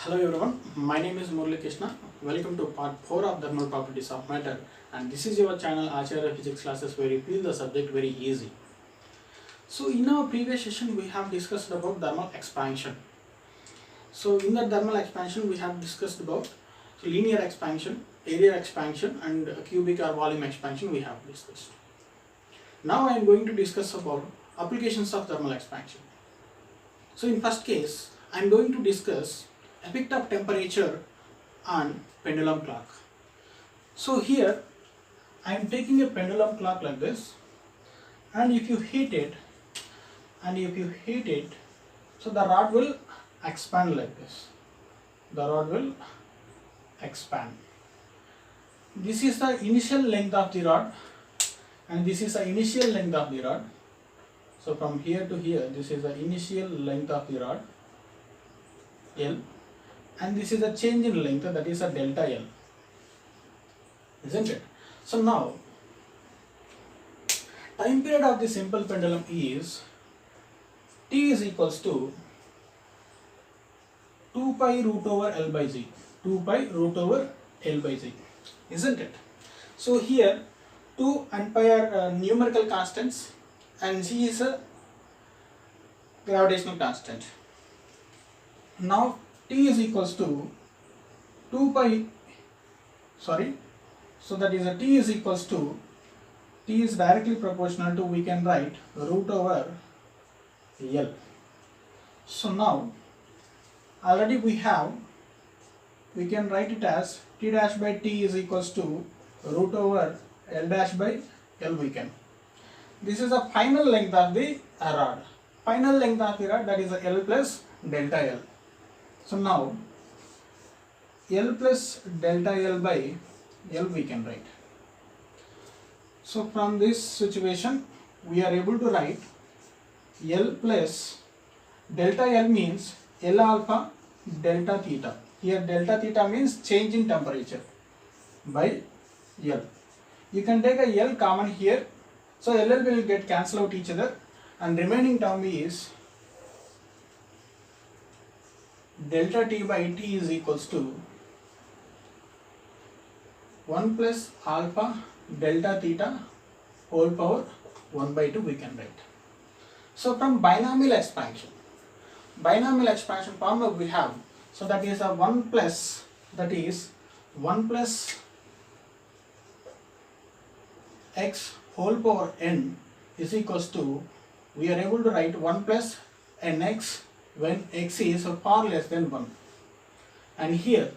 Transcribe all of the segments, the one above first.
Hello everyone, my name is Murali Krishna. Welcome to part 4 of Thermal Properties of Matter, and this is your channel Acharya Physics classes where we feel the subject very easy. So in our previous session we have discussed about thermal expansion. So in the thermal expansion we have discussed about linear expansion, area expansion and cubic or volume expansion we have discussed. Now I am going to discuss about applications of thermal expansion. So in first case I am going to discuss effect of temperature on pendulum clock. So here I am taking a pendulum clock like this, and if you hit it, so the rod will expand like this. The rod will expand. This is the initial length of the rod, and this is the initial length of the rod. So from here to here, this is the initial length of the rod, L, and this is a change in length, that is a delta L, isn't it? So now time period of the simple pendulum is T is equals to 2 pi root over L by Z, 2 pi root over L by Z, isn't it? So here 2 and pi are numerical constants and Z is a gravitational constant. Now T is equals to 2 pi, so that is a T is equals to, T is directly proportional to, we can write root over L. So now already we can write it as T dash by T is equals to root over L dash by L we can. This is the final length of the rod. Final length of the rod, that is L plus delta L. So now L plus delta L by L we can write. So from this situation we are able to write L plus delta L means L alpha delta theta. Here delta theta means change in temperature by L. You can take a L common here. So LL will get cancel out each other, and remaining term is delta T by T is equals to 1 plus alpha delta theta whole power 1 by 2 we can write. So from binomial expansion formula we have, so that is a 1 plus, that is 1 plus x whole power n is equals to, we are able to write 1 plus nx when x is far less than 1, and here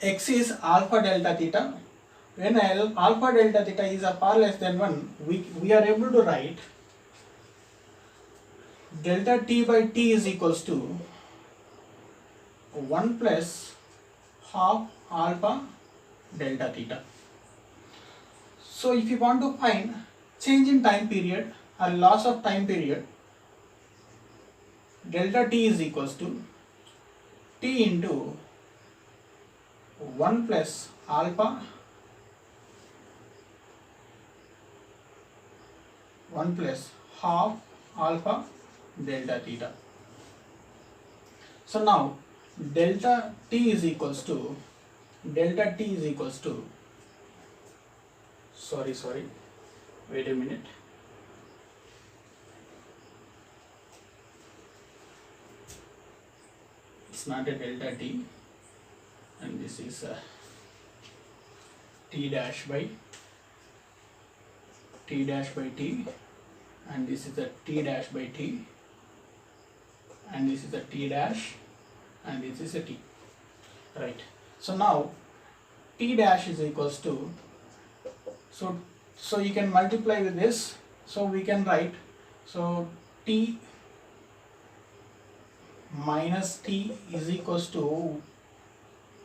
x is alpha delta theta. When alpha delta theta is far less than 1, we are able to write delta T by T is equals to 1 plus half alpha delta theta. So if you want to find change in time period or loss of time period, delta T is equals to T into 1 plus alpha 1 plus half alpha delta theta. So now delta T is equals to, wait a minute. It's not a delta T, and this is a T dash by T, and this is a T dash by T, and this is a T dash, and this is a T, right? So now T dash is equals to, so you can multiply with this, so we can write, so T minus T is equals to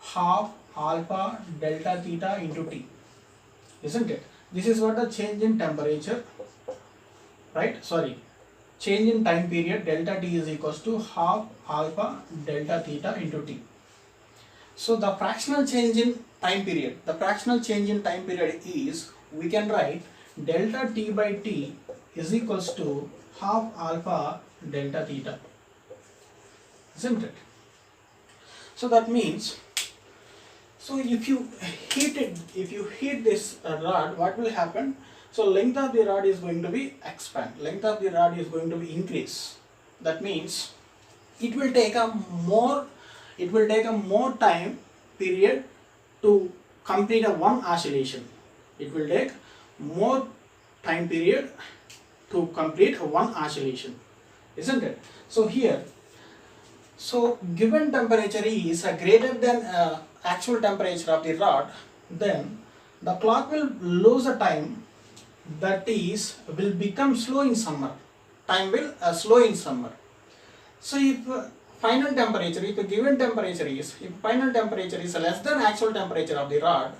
half alpha delta theta into T, isn't it? This is what the change in temperature, right? Change in time period, delta T is equals to half alpha delta theta into T. So the fractional change in time period, is, we can write delta T by T is equals to half alpha delta theta, isn't it? So that means, so if you heat this rod, what will happen? So length of the rod is going to be expand, length of the rod is going to be increase. That means it will take a more time period to complete a one oscillation. It will take more time period to complete a one oscillation, isn't it? So here, so given temperature is greater than actual temperature of the rod, then the clock will lose a time, that is will become slow in summer. Time will slow in summer. So if final temperature, if final temperature is less than actual temperature of the rod,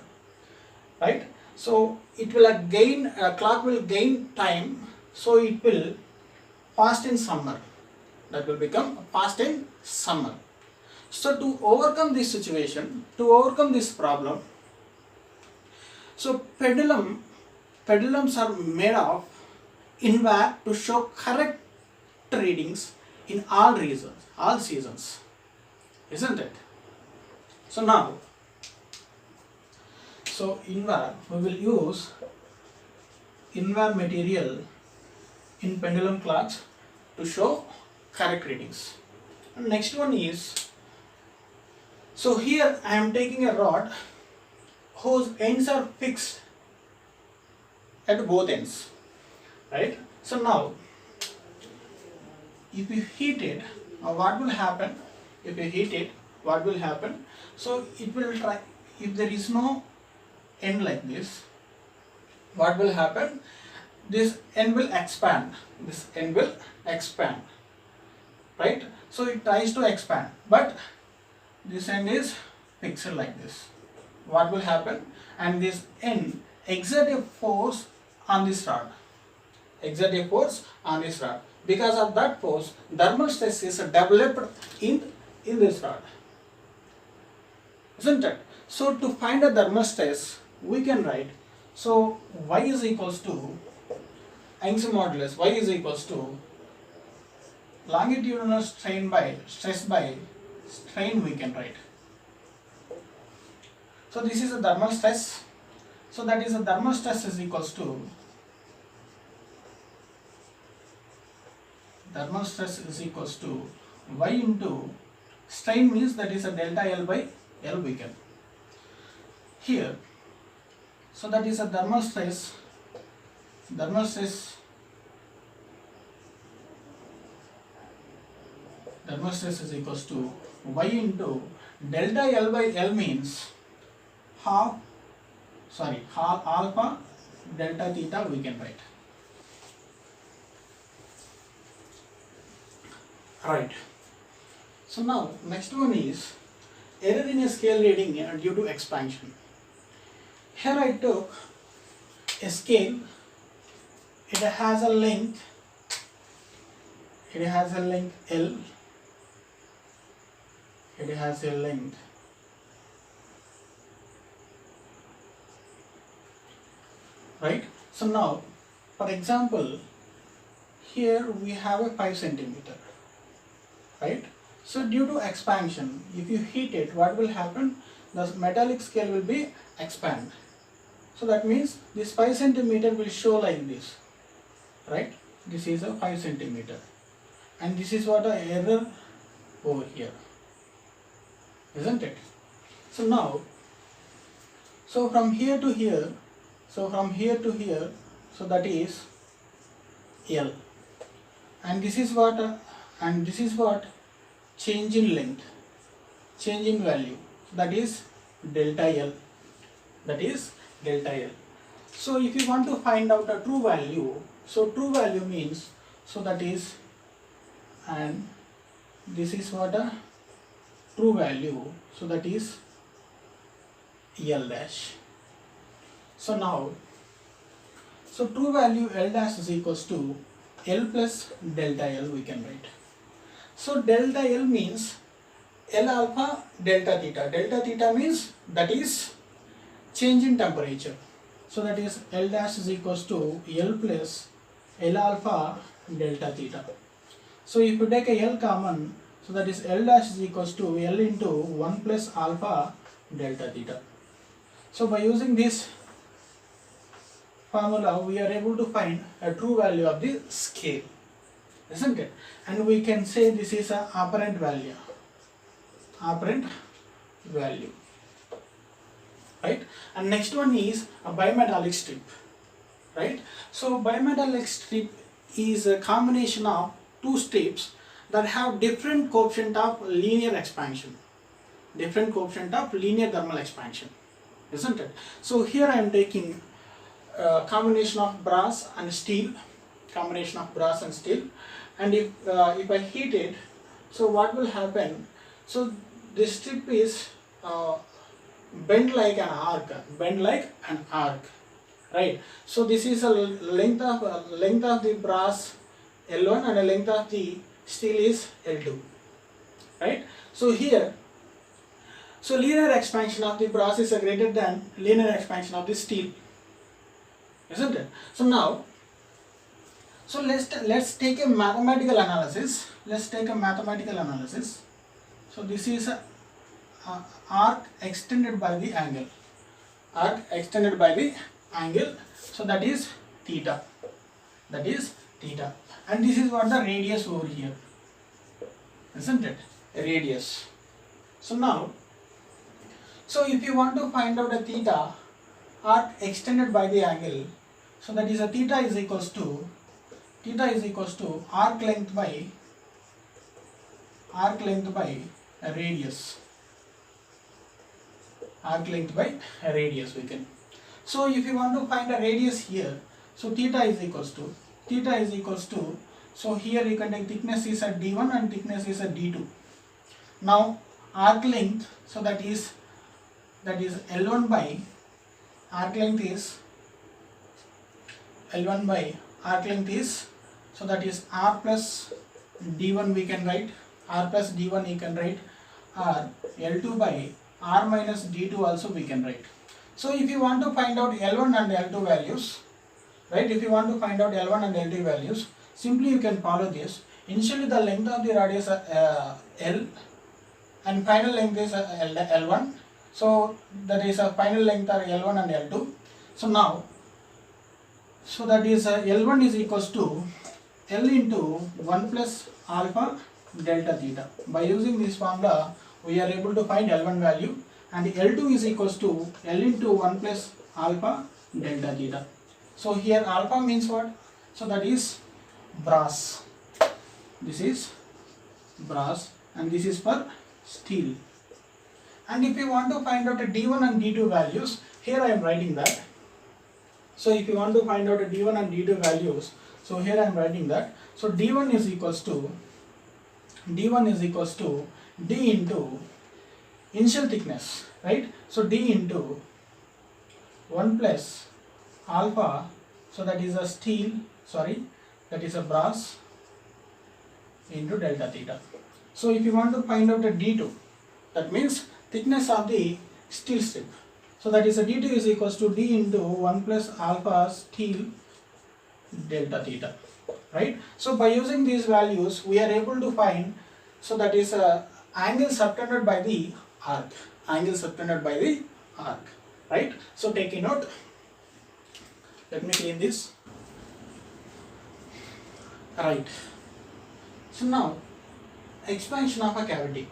right? So it will gain, clock will gain time, so it will fast in summer. That will become fast in summer. So to overcome this situation, to overcome this problem, so pendulums are made of INVAR to show correct readings in all seasons, isn't it? So now, so INVAR, we will use INVAR material in pendulum clocks to show correct readings. And next one is, so here I am taking a rod whose ends are fixed at both ends, right? So now, if you heat it, what will happen? If you heat it, what will happen? So it will try, if there is no end like this, what will happen? This end will expand, right? So it tries to expand, but this end is fixed like this. What will happen? And this end exert a force on this rod, because of that force, thermal stress is developed in this rod, isn't it? So to find a thermal stress, we can write, so Y is equals to Young's modulus, Y is equals to longitudinal stress by strain, we can write. So this is a thermal stress, so that is a thermal stress is equals to Y into strain, means that is a delta L by L, we can here. So that is a thermal stress is equals to Y into delta L by L, means half alpha delta theta, we can write. Right. So now next one is error in a scale reading due to expansion. Here I took a scale, it has a length L, it has a length right. So now, for example, here we have a 5 centimeter, right? So due to expansion, if you heat it, what will happen? The metallic scale will be expand. So that means this 5 centimeter will show like this, right? This is a 5 centimeter, and this is what a error over here, isn't it? So now, so from here to here, so that is L, and this is what change in length, change in value, that is delta L, So if you want to find out a true value, so true value means, so that is, and this is what a true value, so that is L dash. So now, so true value L dash is equals to L plus delta L, we can write. So delta L means L alpha delta theta. Delta theta means that is change in temperature. So that is L dash is equals to L plus L alpha delta theta. So if you take a L common, So that is L dash is equals to L into 1 plus alpha delta theta. So by using this formula, we are able to find a true value of the scale, isn't it? And we can say this is a apparent value, right? And next one is a bimetallic strip, right? So bimetallic strip is a combination of two strips that have different coefficient of linear expansion, different coefficient of linear thermal expansion, isn't it? So here I am taking a combination of brass and steel, and if I heat it, so what will happen? So this strip is bend like an arc, right? So this is a length of the brass L1 and a length of the steel is L2, right? So here, so linear expansion of the brass is greater than linear expansion of the steel, isn't it? So now, so let's take a mathematical analysis. So this is a arc extended by the angle, so that is theta, and this is what the radius over here, isn't it? Radius. So now, so if you want to find out a theta, arc extended by the angle, so that is a theta is equals to arc length by radius. We can. So if you want to find a radius here, so theta is equals to, so here you can take thickness is a d1 and thickness is a d2. Now arc length, so that is L1 by arc length is, so that is r plus d1 we can write, or L2 by r minus d2 also we can write. So if you want to find out L1 and L2 values, right, simply you can follow this. Initially the length of the radius L and final length is L1, so that is a final length are L1 and L2. So now, so that is L1 is equals to L into 1 plus alpha delta theta. By using this formula, we are able to find L1 value, and L2 is equals to L into 1 plus alpha delta theta. So here alpha means what? So that is brass. This is brass and this is for steel. And if you want to find out a D1 and D2 values, here I am writing that. So if you want to find out a D1 and D2 values, so here I am writing that. So D1 is equals to D into initial thickness, right? So D into 1 plus alpha, so that is a brass into delta theta. So if you want to find out a D2, that means thickness of the steel strip. So that is a D2 is equals to D into 1 plus alpha steel delta theta, right? So by using these values, we are able to find, so that is angle subtended by the arc, right? So take a note. Let me clean this. Right. So now, expansion of a cavity.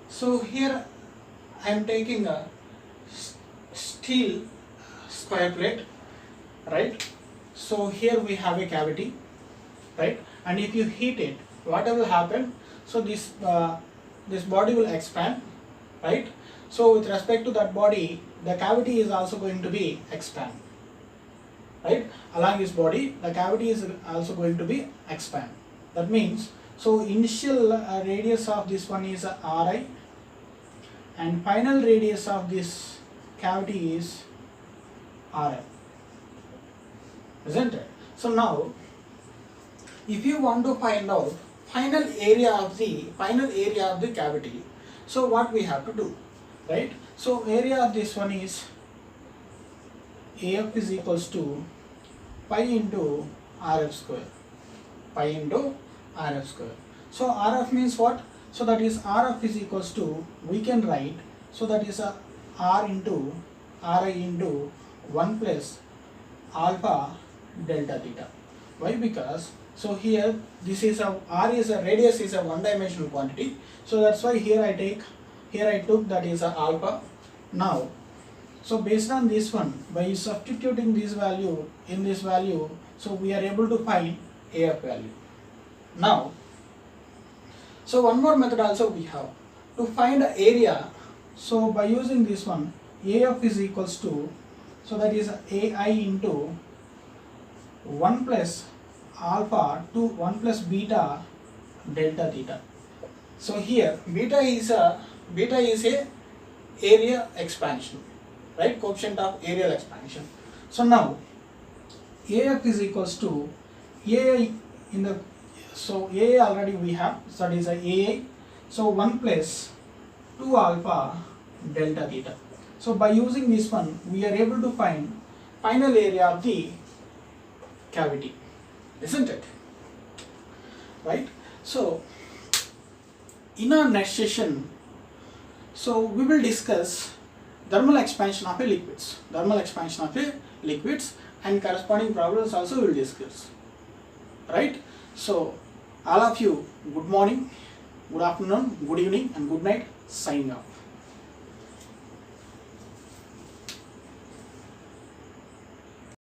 So here I am taking a steel square plate, right? So here we have a cavity, right? And if you heat it, what will happen? So this body will expand, right? So with respect to that body, the cavity is also going to be expand, right? Along this body, the cavity is also going to be expand. That means, so initial radius of this one is Ri, and final radius of this cavity is Rm, isn't it? So now, if you want to find out final area of the cavity, so what we have to do, right? So area of this one is AF is equals to pi into RF square. So RF means what? So that is Rf is equals to, we can write, so that is a R into Ri into 1 plus alpha delta theta. Why? Because so here this is a R is a radius is a one dimensional quantity, so that's why here I took that is a alpha. Now so based on this one, by substituting this value in this value, so we are able to find AF value. Now so one more method also we have to find the area. So by using this one, AF is equals to, so that is AI into 1 plus alpha to 1 plus beta delta theta. So here beta is a area expansion, right? Coefficient of areal expansion. So now AF is equals to AI in the, so AA already we have, so that is a AA. So 1 plus 2 alpha delta theta. So by using this one, we are able to find final area of the cavity, isn't it? Right? So in our next session, so we will discuss thermal expansion of a liquids, and corresponding problems also we will discuss. Right? So all of you, good morning, good afternoon, good evening and good night. Signing off.